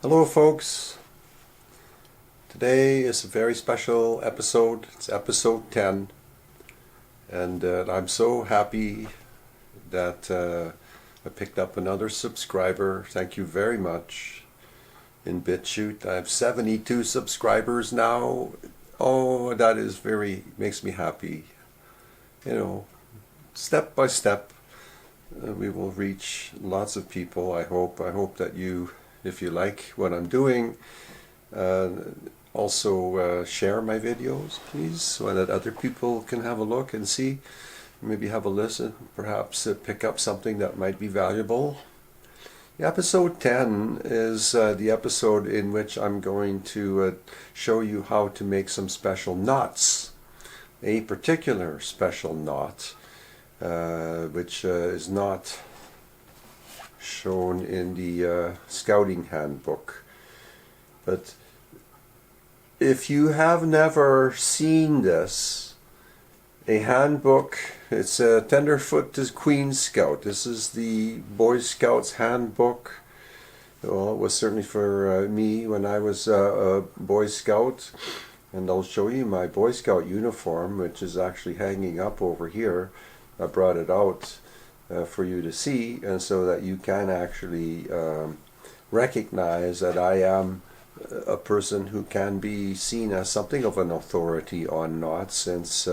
Hello folks, today is a very special episode. It's episode 10 and I'm so happy that I picked up another subscriber. Thank you very much. In BitChute I have 72 subscribers now. Oh, that is makes me happy. You know, step by step we will reach lots of people. I hope that you, if you like what I'm doing, also share my videos, please, so that other people can have a look and see, maybe have a listen, perhaps pick up something that might be valuable. Episode 10 is the episode in which I'm going to show you how to make some special knots. A particular special knot, which is not shown in the scouting handbook. But if you have never seen this, a handbook, it's a Tenderfoot to Queen Scout. This is the Boy Scouts handbook. Well, it was certainly for me when I was a Boy Scout. And I'll show you my Boy Scout uniform, which is actually hanging up over here. I brought it out for you to see, and so that you can actually recognize that I am a person who can be seen as something of an authority on knots, since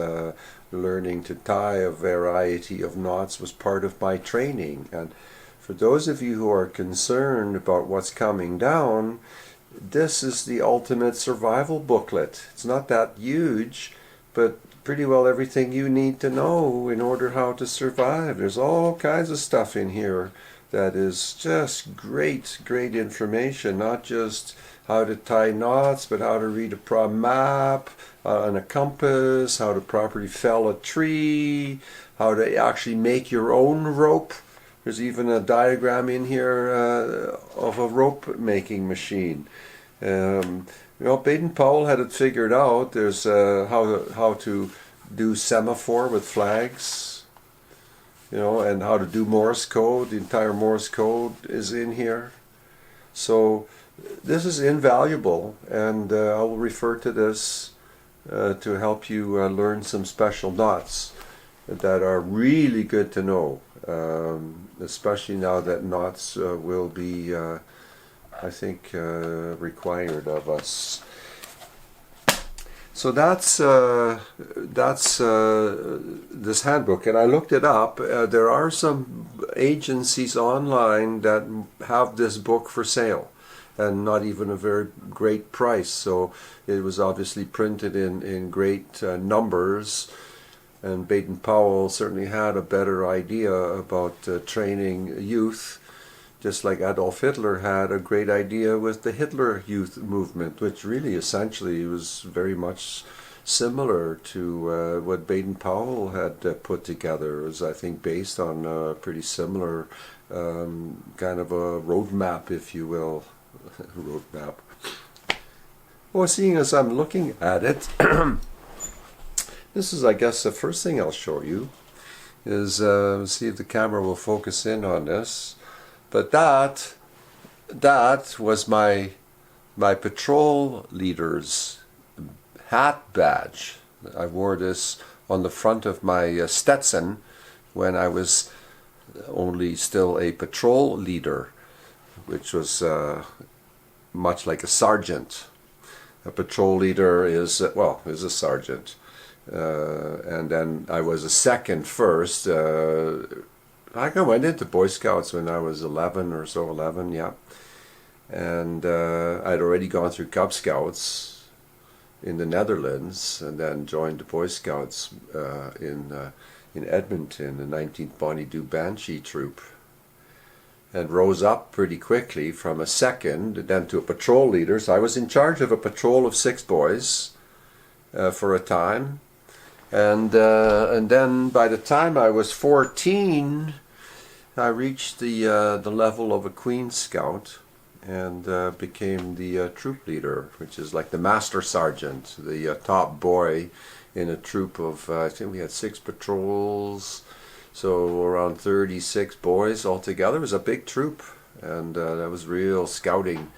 learning to tie a variety of knots was part of my training. And for those of you who are concerned about what's coming down, this is the ultimate survival booklet. It's not that huge, but pretty well everything you need to know in order how to survive. There's all kinds of stuff in here that is just great information, not just how to tie knots, but how to read a map and a compass, how to properly fell a tree, how to actually make your own rope. There's even a diagram in here of a rope making machine. You know, Baden-Powell had it figured out. There's how to do semaphore with flags, you know, and how to do Morse code. The entire Morse code is in here. So this is invaluable, and I will refer to this to help you learn some special knots that are really good to know, especially now that knots will be I think required of us. So that's this handbook, and I looked it up. There are some agencies online that have this book for sale, and not even a very great price. So it was obviously printed in great numbers, and Baden-Powell certainly had a better idea about training youth, just like Adolf Hitler had a great idea with the Hitler Youth Movement, which really essentially was very much similar to what Baden-Powell had put together. It was, I think, based on a pretty similar kind of a roadmap, if you will. Roadmap. Well, seeing as I'm looking at it, this is, I guess, the first thing I'll show you is, see if the camera will focus in on this. But that was my patrol leader's hat badge. I wore this on the front of my Stetson when I was only still a patrol leader, which was much like a sergeant. A patrol leader is a sergeant, and then I was a second first. I went into Boy Scouts when I was 11 or so, 11, yeah. And I'd already gone through Cub Scouts in the Netherlands, and then joined the Boy Scouts in Edmonton, the 19th Bonnie Do Banshee troop. And rose up pretty quickly from a second, then to a patrol leader. So I was in charge of a patrol of 6 boys for a time. And then by the time I was 14, I reached the level of a Queen Scout, and became the troop leader, which is like the master sergeant, the top boy in a troop of, I think we had 6 patrols, so around 36 boys altogether. It was a big troop, and that was real scouting.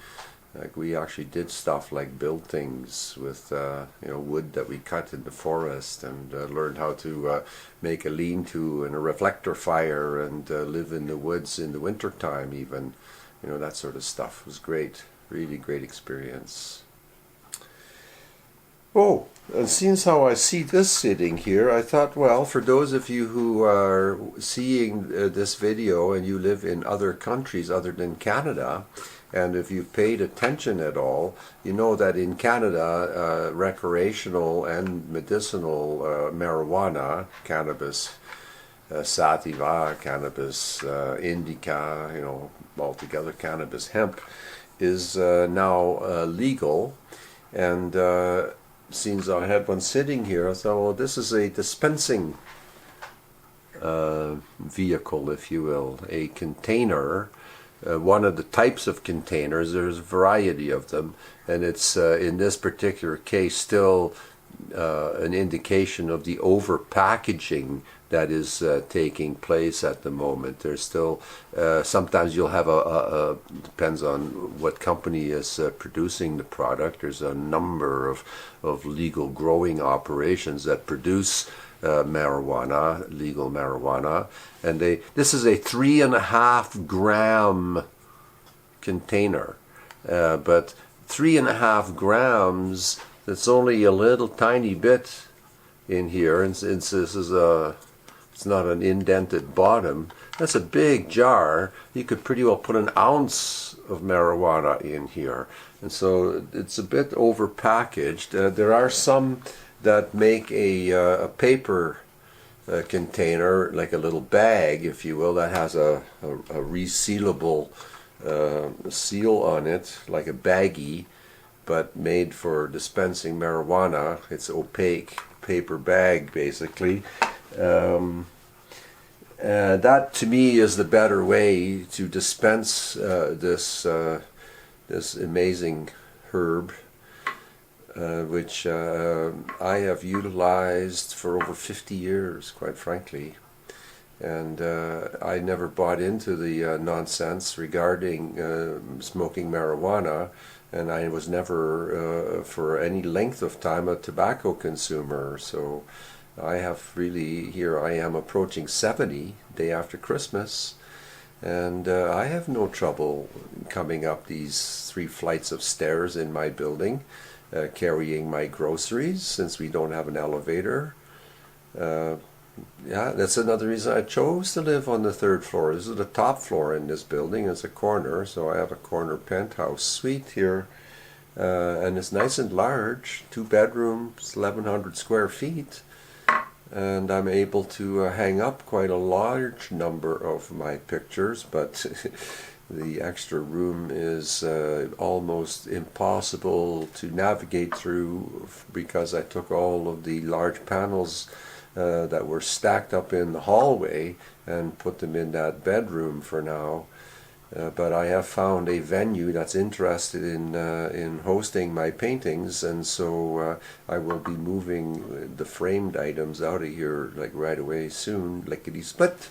Like we actually did stuff like build things with wood that we cut in the forest, and learned how to make a lean-to and a reflector fire, and live in the woods in the wintertime even. That sort of stuff was great. Really great experience. Oh, and since how I see this sitting here, I thought, well, for those of you who are seeing this video and you live in other countries other than Canada, and if you've paid attention at all, you know that in Canada, recreational and medicinal marijuana, cannabis, sativa, cannabis indica, altogether cannabis hemp, is now legal. And since I had one sitting here, I thought, well, this is a dispensing vehicle, if you will, a container. One of the types of containers, there's a variety of them, and it's in this particular case still an indication of the over packaging that is taking place at the moment. There's still sometimes you'll have depends on what company is producing the product. There's a number of legal growing operations that produce marijuana, legal marijuana, and this is a 3.5 gram container, but 3.5 grams. That's only a little tiny bit in here, and since this is it's not an indented bottom, that's a big jar. You could pretty well put an ounce of marijuana in here, and so it's a bit over packaged. There are some that make a paper container, like a little bag, if you will, that has a resealable seal on it, like a baggie, but made for dispensing marijuana. It's opaque paper bag, basically. That to me is the better way to dispense this amazing herb, which I have utilized for over 50 years, quite frankly. And I never bought into the nonsense regarding smoking marijuana, and I was never, for any length of time, a tobacco consumer. So I have really, here I am approaching 70, day after Christmas, and I have no trouble coming up these 3 flights of stairs in my building, carrying my groceries, since we don't have an elevator. Yeah, that's another reason I chose to live on the 3rd floor. This is the top floor in this building. It's a corner, so I have a corner penthouse suite here, and it's nice and large, 2 bedrooms, 1,100 square feet, and I'm able to hang up quite a large number of my pictures, but the extra room is almost impossible to navigate through, because I took all of the large panels that were stacked up in the hallway and put them in that bedroom for now. But I have found a venue that's interested in hosting my paintings, and so I will be moving the framed items out of here like right away soon, lickety-split.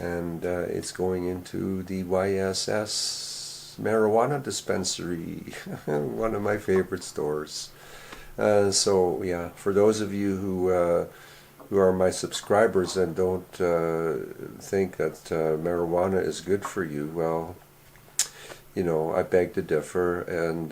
And it's going into the YSS marijuana dispensary, one of my favorite stores. So yeah, for those of you who are my subscribers and don't think that marijuana is good for you, well, I beg to differ, and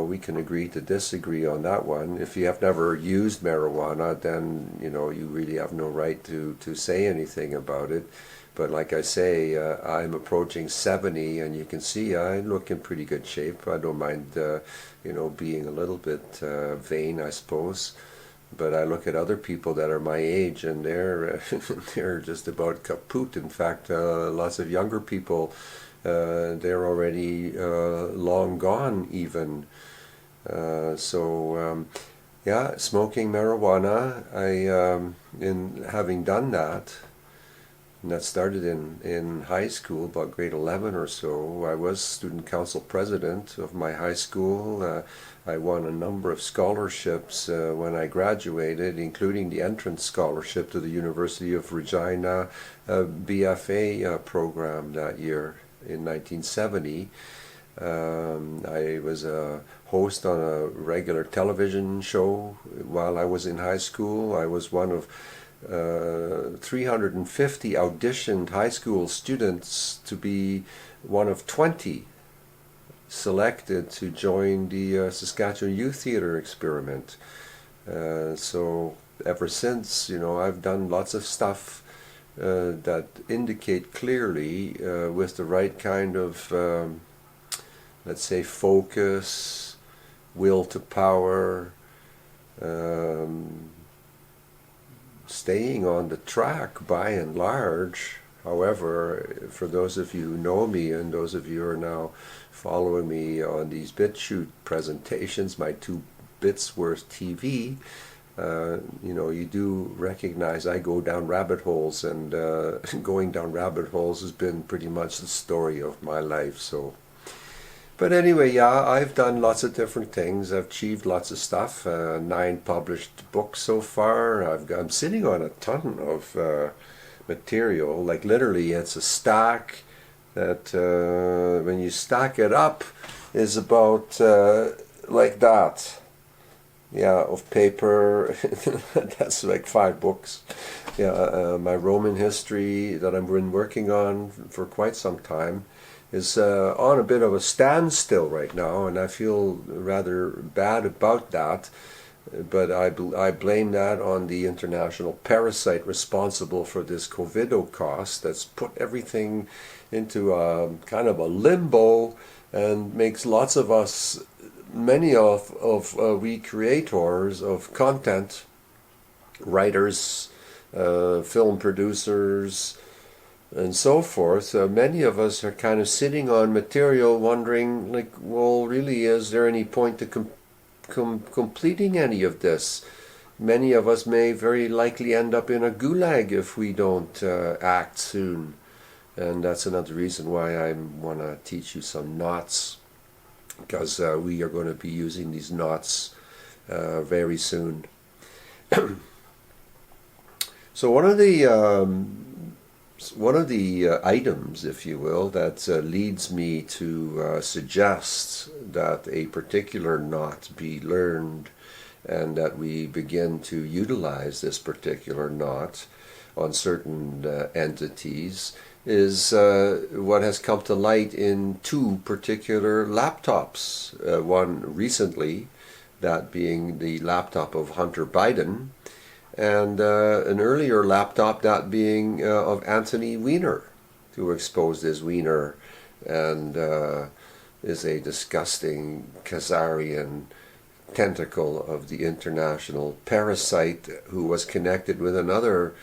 we can agree to disagree on that one. If you have never used marijuana, then you really have no right to say anything about it. But like I say, I'm approaching 70, and you can see I look in pretty good shape. I don't mind being a little bit vain, I suppose. But I look at other people that are my age, and they're they're just about kaput. In fact, lots of younger people, they're already long gone even. Yeah, smoking marijuana, in having done that, and that started in high school, about grade 11 or so. I was student council president of my high school. I won a number of scholarships when I graduated, including the entrance scholarship to the University of Regina BFA program that year in 1970. I was a host on a regular television show while I was in high school. I was one of 350 auditioned high school students to be one of 20 selected to join the Saskatchewan Youth Theatre experiment. So ever since, I've done lots of stuff that indicate clearly with the right kind of let's say focus, will to power, staying on the track by and large. However, for those of you who know me and those of you who are now following me on these BitChute presentations, my 2 bits worth TV, you do recognize I go down rabbit holes, and going down rabbit holes has been pretty much the story of my life. So, but anyway, yeah, I've done lots of different things. I've achieved lots of stuff. 9 published books so far. I'm sitting on a ton of material. Like literally, it's a stack that when you stack it up is about like that. Yeah, of paper. That's like 5 books. Yeah, my Roman history that I've been working on for quite some time is on a bit of a standstill right now, and I feel rather bad about that. But I blame that on the international parasite responsible for this COVID cost that's put everything into kind of a limbo and makes lots of us, many of we creators of content, writers, film producers, and so forth, many of us are kind of sitting on material wondering, like, well, really, is there any point to completing any of this? Many of us may very likely end up in a gulag if we don't act soon. And that's another reason why I want to teach you some knots, because we are going to be using these knots very soon. So one of the items, if you will, that leads me to suggest that a particular knot be learned and that we begin to utilize this particular knot on certain entities is what has come to light in 2 particular laptops. One recently, that being the laptop of Hunter Biden, and an earlier laptop, that being of Anthony Weiner, who exposed his wiener and is a disgusting Khazarian tentacle of the international parasite who was connected with another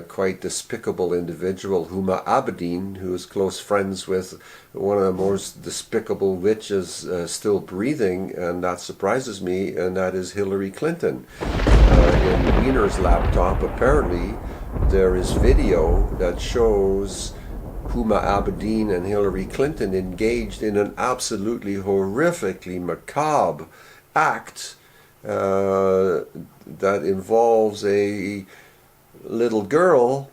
quite despicable individual, Huma Abedin, who is close friends with one of the most despicable witches still breathing, and that surprises me, and that is Hillary Clinton. In Weiner's laptop, apparently, there is video that shows Huma Abedin and Hillary Clinton engaged in an absolutely horrifically macabre act that involves a little girl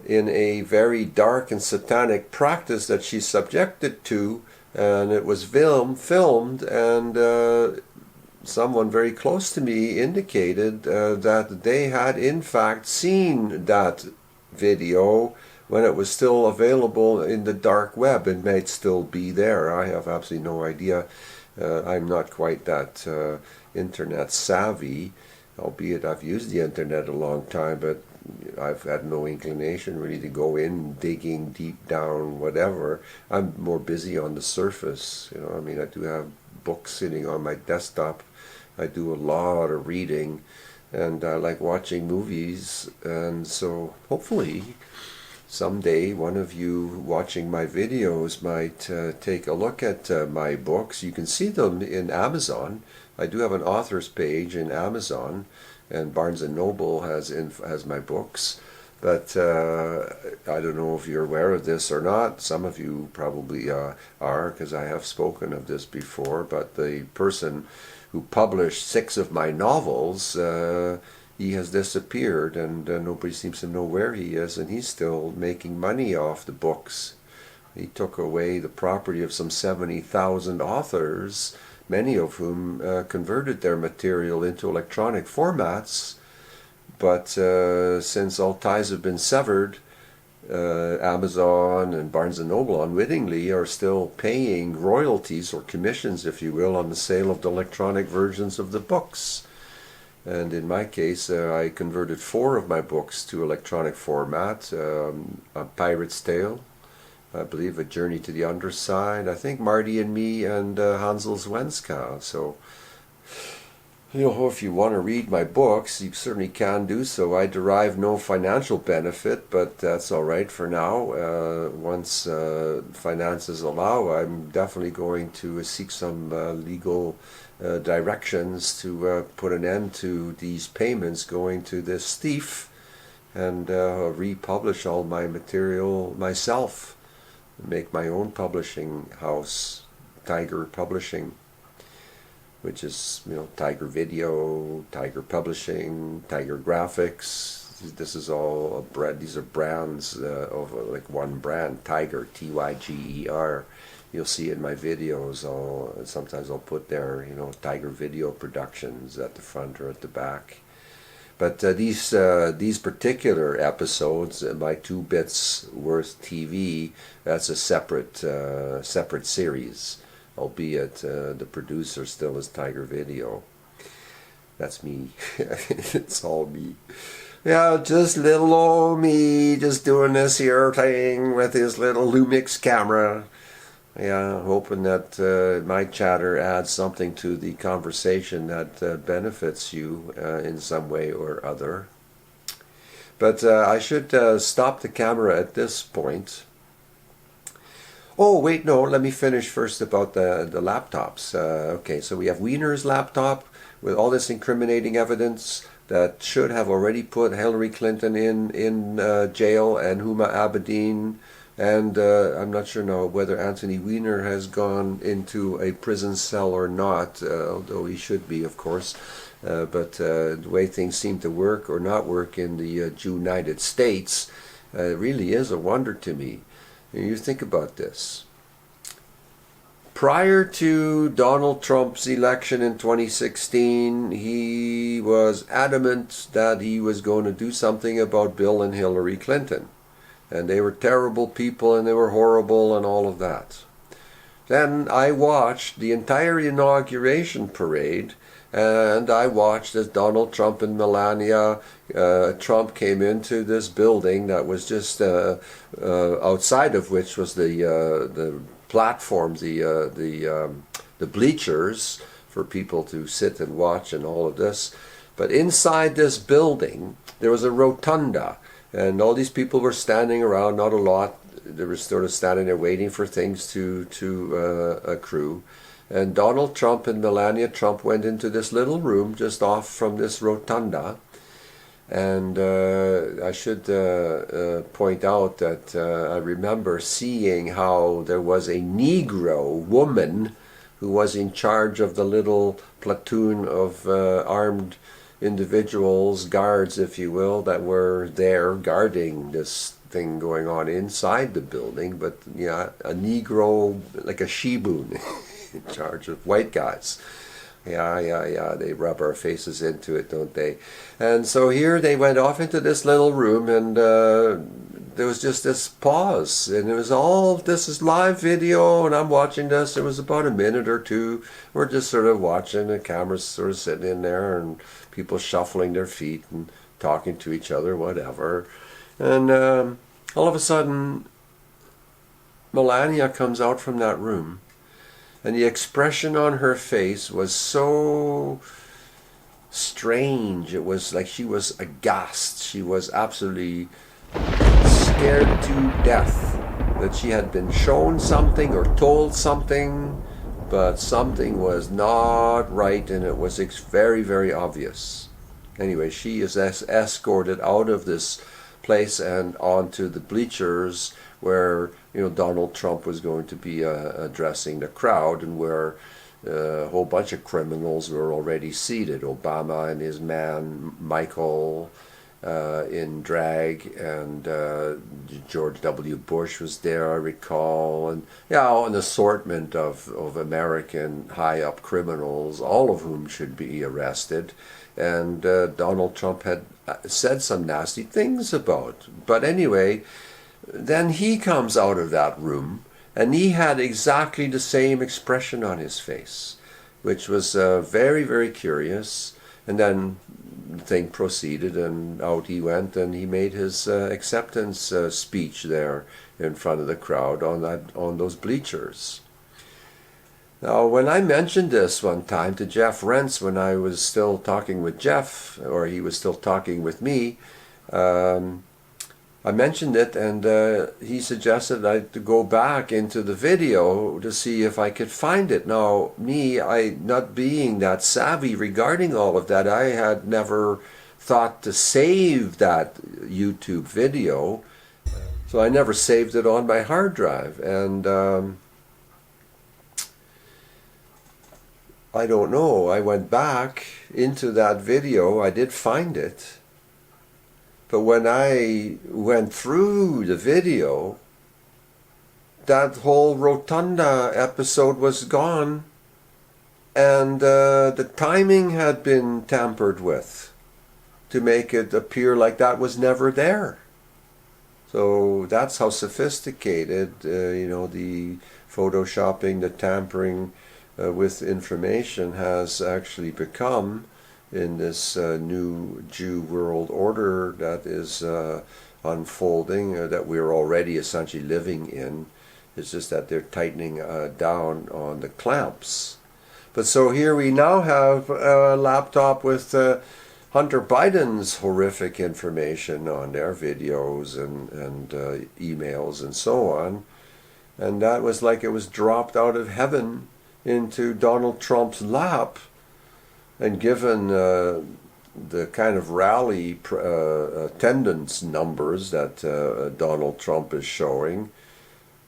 in a very dark and satanic practice that she's subjected to, and it was filmed, and someone very close to me indicated that they had in fact seen that video when it was still available in the dark web. It may still be there. I have absolutely no idea. I'm not quite that internet savvy, albeit I've used the internet a long time, but I've had no inclination really to go in digging deep down, whatever. I'm more busy on the surface. I mean, I do have books sitting on my desktop. I do a lot of reading, and I like watching movies, and so hopefully someday one of you watching my videos might take a look at my books. You can see them in Amazon. I do have an author's page in Amazon, and Barnes & Noble has my books. But I don't know if you're aware of this or not. Some of you probably are, because I have spoken of this before. But the person who published 6 of my novels, he has disappeared, and nobody seems to know where he is, and he's still making money off the books. He took away the property of some 70,000 authors, many of whom converted their material into electronic formats. But since all ties have been severed, Amazon and Barnes & Noble unwittingly are still paying royalties or commissions, if you will, on the sale of the electronic versions of the books. And in my case, I converted 4 of my books to electronic format. A Pirate's Tale, I believe A Journey to the Underside, I think Marty and Me, and Hansel Svenska. So, if you want to read my books, you certainly can do so. I derive no financial benefit, but that's all right for now. Once finances allow, I'm definitely going to seek some legal directions to put an end to these payments going to this thief, and republish all my material myself, make my own publishing house, Tiger Publishing, which is, Tiger Video, Tiger Publishing, Tiger Graphics. This is all a brand. These are brands of like one brand, Tiger, Tyger. You'll see in my videos. Sometimes I'll put there, Tiger Video Productions at the front or at the back. But these particular episodes, my 2 bits worth TV, that's a separate series. Albeit the producer still is Tiger Video. That's me. It's all me. Yeah, just little old me, just doing this here thing with his little Lumix camera. Yeah, hoping that my chatter adds something to the conversation that benefits you in some way or other. But I should stop the camera at this point. Oh, wait, no, let me finish first about the laptops. Okay, so we have Wiener's laptop with all this incriminating evidence that should have already put Hillary Clinton in jail, and Huma Abedin, and I'm not sure now whether Anthony Weiner has gone into a prison cell or not, although he should be, of course. But the way things seem to work or not work in the United States really is a wonder to me. You think about this. Prior to Donald Trump's election in 2016, he was adamant that he was going to do something about Bill and Hillary Clinton. And they were terrible people and they were horrible and all of that. Then I watched the entire inauguration parade, and I watched as Donald Trump and Melania Trump came into this building that was just outside of which was the platforms, the bleachers for people to sit and watch and all of this. But inside this building there was a rotunda, and all these people were standing around, not a lot. They were sort of standing there waiting for things to accrue. And Donald Trump and Melania Trump went into this little room just off from this rotunda. And I should point out that I remember seeing how there was a Negro woman who was in charge of the little platoon of armed individuals, guards if you will, that were there guarding this thing going on inside the building. But yeah, a Negro, like a Shibun, in charge of white guys. Yeah, they rub our faces into it, don't they? And so here they went off into this little room, and there was just this pause, and it was all, this is live video, and I'm watching this. It was about a minute or two. We're just sort of watching, the camera's sort of sitting in there, and people shuffling their feet and talking to each other, whatever. And all of a sudden, Melania comes out from that room, and the expression on her face was so strange. It was like she was aghast. She was absolutely scared to death that she had been shown something or told something, but something was not right, and it was very, very obvious. Anyway, she is escorted out of this place and onto the bleachers where Donald Trump was going to be addressing the crowd, and where a whole bunch of criminals were already seated. Obama and his man Michael, in drag, and George W. Bush was there, I recall, and yeah, an assortment of American high-up criminals, all of whom should be arrested, and Donald Trump had said some nasty things about. But anyway, then he comes out of that room, and he had exactly the same expression on his face, which was very, very curious. And then the thing proceeded, and out he went, and he made his acceptance speech there in front of the crowd on those bleachers. Now, when I mentioned this one time to Jeff Rentz, when I was still talking with Jeff, or he was still talking with me, I mentioned it, and he suggested I to go back into the video to see if I could find it. Now, I not being that savvy regarding all of that, I had never thought to save that YouTube video, so I never saved it on my hard drive. And I don't know, I went back into that video, I did find it. But when I went through the video, that whole Rotunda episode was gone, and the timing had been tampered with to make it appear like that was never there. So that's how sophisticated, the photoshopping, the tampering with information has actually become in this new Jew world order that is unfolding, that we're already essentially living in. It's just that they're tightening down on the clamps. But so here we now have a laptop with Hunter Biden's horrific information on their videos and emails and so on. And that was like it was dropped out of heaven into Donald Trump's lap. And given the kind of rally attendance numbers that Donald Trump is showing,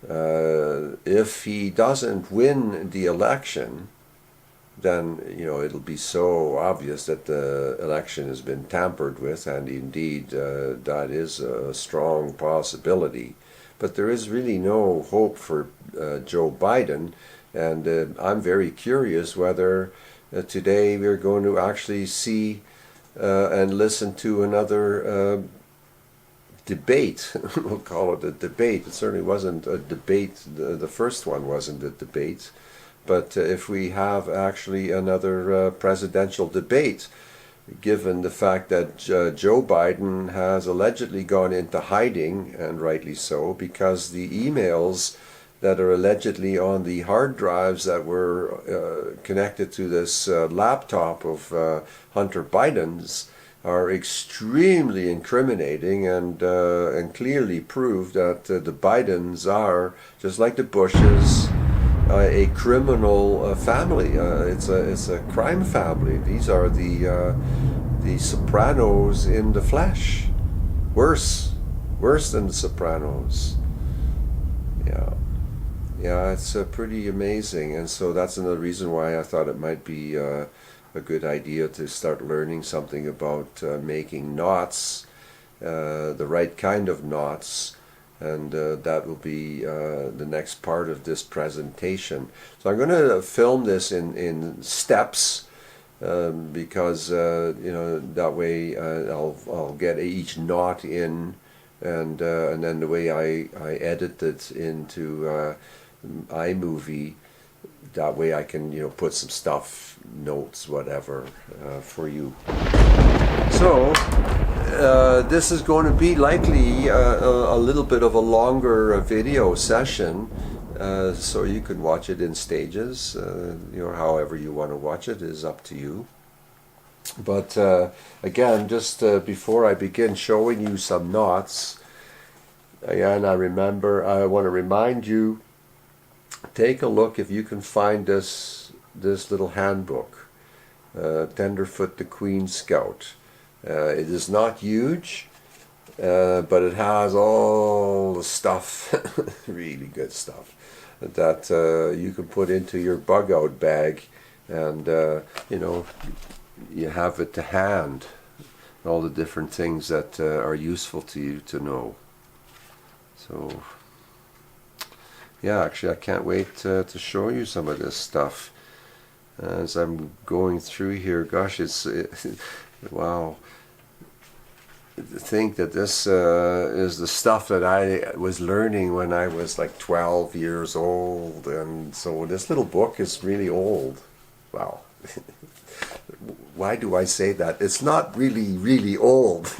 if he doesn't win the election, then it'll be so obvious that the election has been tampered with, and indeed that is a strong possibility. But there is really no hope for Joe Biden, and I'm very curious whether today we're going to actually see and listen to another debate. We'll call it a debate. It certainly wasn't a debate. The first one wasn't a debate. But if we have actually another presidential debate, given the fact that Joe Biden has allegedly gone into hiding, and rightly so, because the emails that are allegedly on the hard drives that were connected to this laptop of Hunter Biden's are extremely incriminating and clearly prove that the Bidens are, just like the Bushes, a criminal family. It's a crime family. These are the Sopranos in the flesh. Worse than the Sopranos. Yeah, it's pretty amazing, and so that's another reason why I thought it might be a good idea to start learning something about making knots, the right kind of knots, and that will be the next part of this presentation. So I'm going to film this in steps, because that way I'll get each knot in, and then the way I edit it into iMovie, that way I can put some stuff, notes, whatever, for you. So this is going to be likely a little bit of a longer video session, so you can watch it in stages. However you want to watch it is up to you. But again, just before I begin showing you some knots, again, I want to remind you, take a look if you can find this little handbook, Tenderfoot the Queen Scout. It is not huge, but it has all the stuff, really good stuff, that you can put into your bug out bag, and you have it to hand. all the different things that are useful to you to know. So yeah, actually I can't wait to show you some of this stuff as I'm going through here. Gosh, wow. To think that this is the stuff that I was learning when I was like 12 years old, and so this little book is really old. Wow. Why do I say that? It's not really, really old.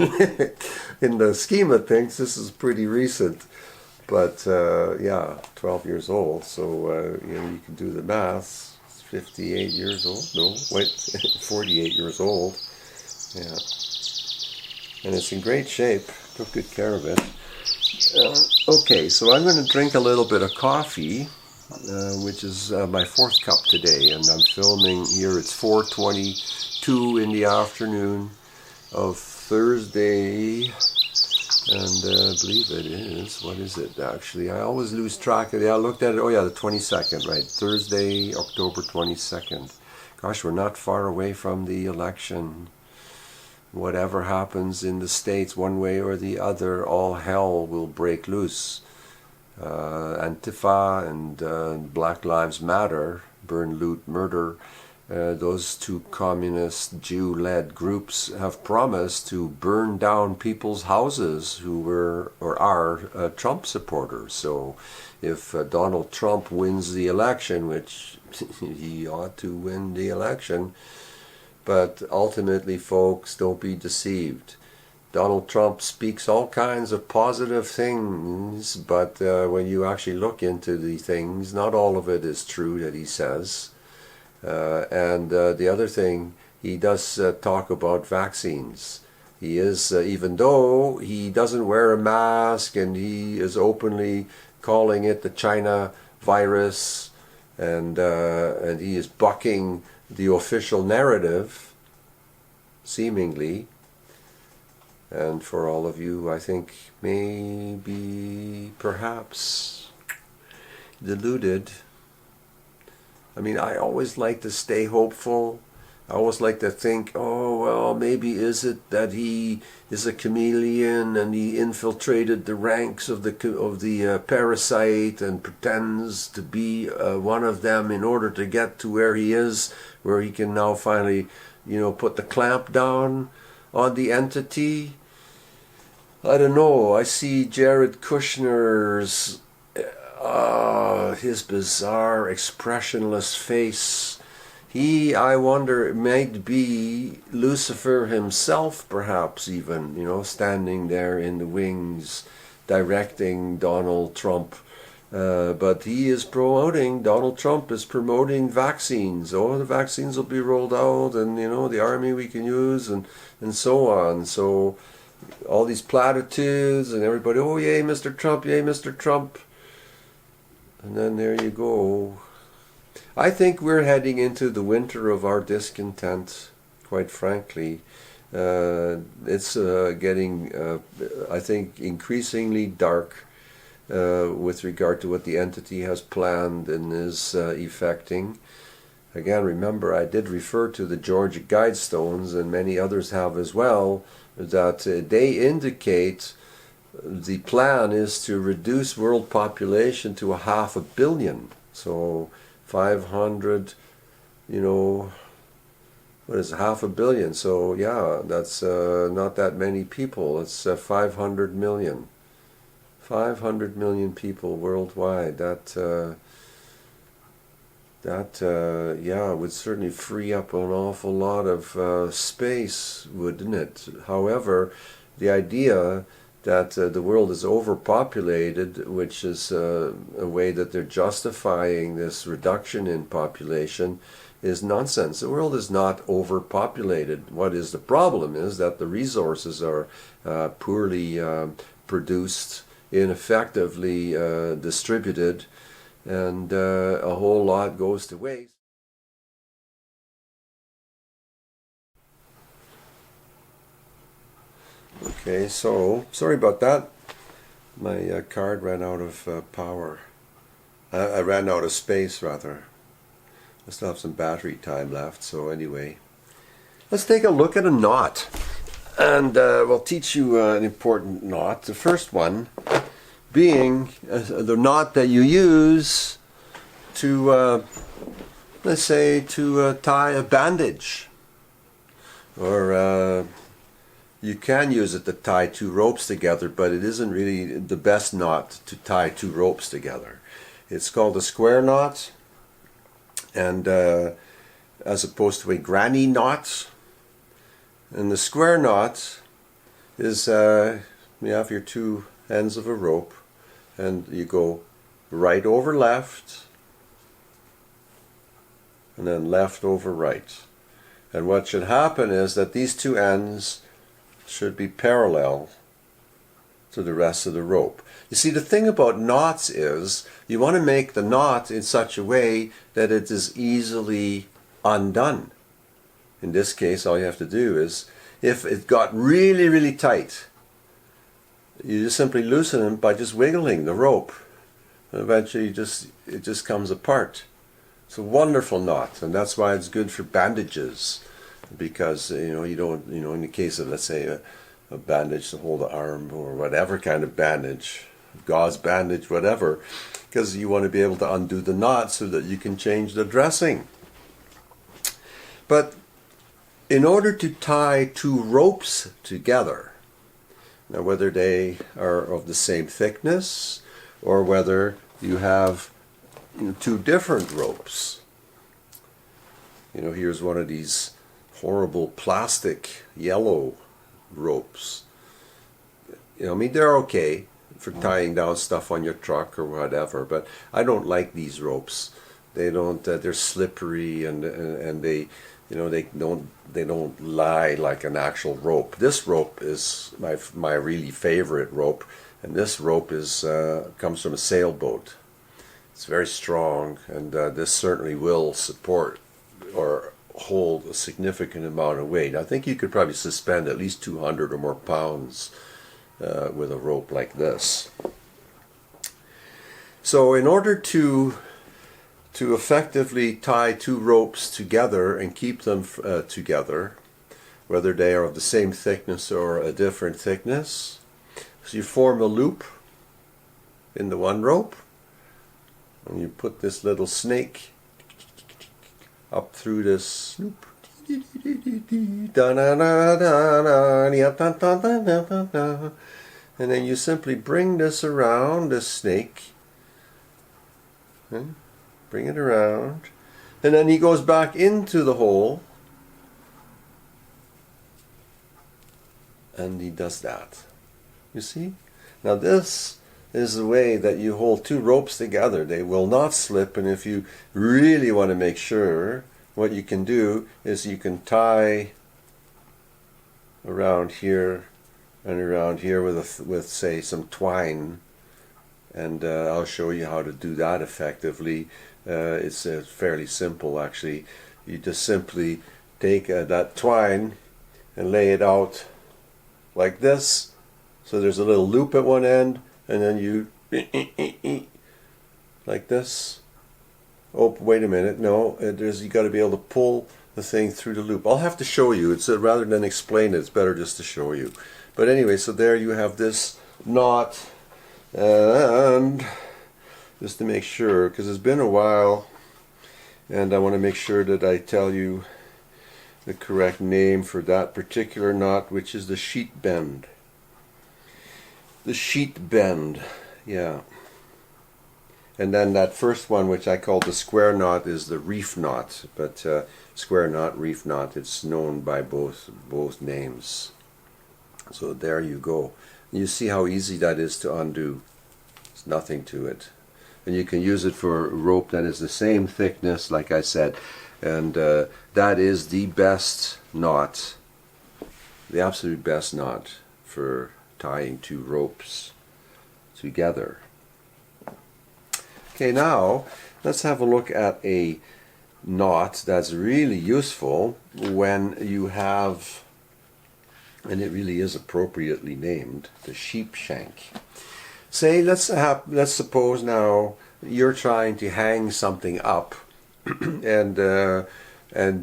In the scheme of things, this is pretty recent. But yeah, 12 years old, so you can do the math. It's 58 years old. No, wait, 48 years old. Yeah. And it's in great shape. Took good care of it. Okay, so I'm going to drink a little bit of coffee, which is my fourth cup today, and I'm filming here. It's 4:22 in the afternoon of Thursday, and I believe it is. What is it actually? I always lose track of it. I looked at it. Oh yeah, the 22nd, right? Thursday, October 22nd. Gosh, we're not far away from the election. Whatever happens in the States, one way or the other, all hell will break loose. Antifa and Black Lives Matter, burn, loot, murder, those two communist Jew-led groups have promised to burn down people's houses who were or are Trump supporters. So if Donald Trump wins the election, which he ought to win the election, but ultimately, folks, don't be deceived. Donald Trump speaks all kinds of positive things, but when you actually look into the things, not all of it is true that he says. And the other thing, he does talk about vaccines. He is, even though he doesn't wear a mask and he is openly calling it the China virus, and he is bucking the official narrative, seemingly. And for all of you, I think maybe, perhaps, deluded. I mean, I always like to stay hopeful. I always like to think, oh, well, maybe is it that he is a chameleon and he infiltrated the ranks of the parasite and pretends to be one of them in order to get to where he is, where he can now finally, put the clamp down on the entity. I don't know. I see Jared Kushner's his bizarre, expressionless face. He, I wonder, might be Lucifer himself, perhaps even, standing there in the wings, directing Donald Trump. But Donald Trump is promoting vaccines. Oh, the vaccines will be rolled out, and, the army we can use, and so on. So all these platitudes, and everybody, oh, yay, Mr. Trump, yay, Mr. Trump. And then there you go. I think we're heading into the winter of our discontent, quite frankly. It's getting, I think, increasingly dark with regard to what the entity has planned and is effecting. Again, remember, I did refer to the Georgia Guidestones, and many others have as well, that they indicate the plan is to reduce world population to 500 million. So 500, what is it, 500 million? So yeah, that's not that many people. It's 500 million. 500 million people worldwide. That would certainly free up an awful lot of space, wouldn't it? However, the idea that the world is overpopulated, which is a way that they're justifying this reduction in population, is nonsense. The world is not overpopulated. What is the problem is that the resources are poorly produced, ineffectively distributed, and a whole lot goes to waste. Okay, so sorry about that. My card ran out of power. I ran out of space, rather. I still have some battery time left, so anyway. Let's take a look at a knot. And we'll teach you an important knot. The first one being the knot that you use to, let's say, to tie a bandage. Or you can use it to tie two ropes together, but it isn't really the best knot to tie two ropes together. It's called a square knot, and as opposed to a granny knot. And the square knot is you have your two ends of a rope, and you go right over left, and then left over right. And what should happen is that these two ends should be parallel to the rest of the rope. You see, the thing about knots is you want to make the knot in such a way that it is easily undone. In this case, all you have to do is, if it got really, really tight, you just simply loosen it by just wiggling the rope. And eventually it just comes apart. It's a wonderful knot, and that's why it's good for bandages, because you don't, in the case of, let's say, a bandage to hold the arm, or whatever kind of bandage, gauze bandage, whatever, because you want to be able to undo the knot so that you can change the dressing. But in order to tie two ropes together, now whether they are of the same thickness or whether you have two different ropes. Here's one of these horrible plastic yellow ropes. I mean, they're okay for tying down stuff on your truck or whatever, but I don't like these ropes. They don't. They're slippery, and they, they don't lie like an actual rope. This rope is my really favorite rope, and this rope is comes from a sailboat. It's very strong, and this certainly will support or hold a significant amount of weight. I think you could probably suspend at least 200 or more pounds with a rope like this. So in order to effectively tie two ropes together and keep them together, whether they are of the same thickness or a different thickness, so you form a loop in the one rope, and you put this little snake up through this loop, and then you simply bring this around, this snake, bring it around, and then he goes back into the hole, and he does that. You see? Now this is the way that you hold two ropes together. They will not slip, and if you really want to make sure, what you can do is you can tie around here and around here with say some twine, and I'll show you how to do that effectively. It's fairly simple, actually. You just simply take that twine and lay it out like this, so there's a little loop at one end, and then you like this. Oh, wait a minute, no, you got to be able to pull the thing through the loop. I'll have to show you. It's rather than explain it, it's better just to show you. But anyway, so there you have this knot, and just to make sure, because it's been a while, and I want to make sure that I tell you the correct name for that particular knot, which is the sheet bend. The sheet bend, yeah. And then that first one, which I call the square knot, is the reef knot. But square knot, reef knot, it's known by both names. So there you go. You see how easy that is to undo. There's nothing to it. And you can use it for a rope that is the same thickness, like I said. And that is the best knot, the absolute best knot for tying two ropes together. Okay, now let's have a look at a knot that's really useful when you have, and it really is appropriately named, the sheep shank. Say, let's suppose now you're trying to hang something up, and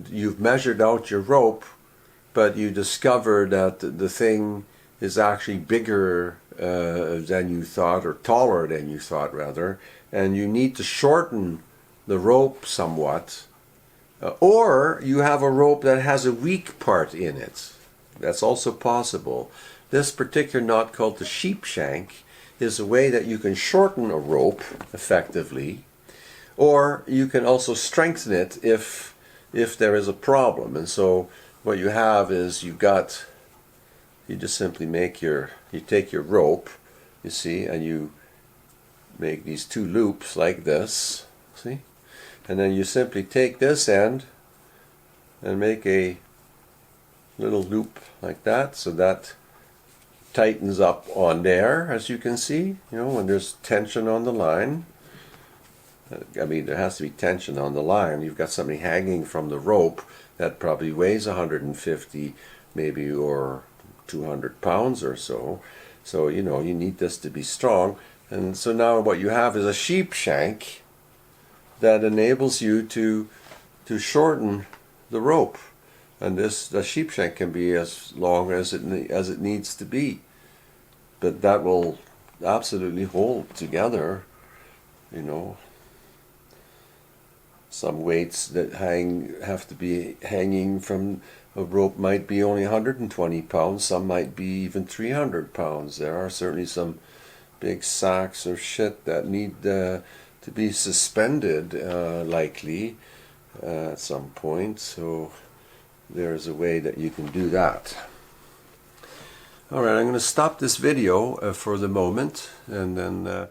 you've measured out your rope, but you discover that the thing is actually bigger than you thought, or taller than you thought rather, and you need to shorten the rope somewhat, or you have a rope that has a weak part in it. That's also possible. This particular knot, called the sheep shank, is a way that you can shorten a rope effectively, or you can also strengthen it if there is a problem. And so what you have is you just simply you take your rope, you see, and you make these two loops like this, see, and then you simply take this end and make a little loop like that, so that tightens up on there, as you can see, when there's tension on the line. I mean, there has to be tension on the line. You've got something hanging from the rope that probably weighs 150 maybe, or 200 pounds or so. So, you need this to be strong. And so now what you have is a sheep shank that enables you to shorten the rope. And the sheep shank can be as long as it needs to be. But that will absolutely hold together, Some weights that have to be hanging from a rope might be only 120 pounds. Some might be even 300 pounds. There are certainly some big sacks of shit that need to be suspended, likely, at some point. So there's a way that you can do that. Alright, I'm going to stop this video for the moment, and then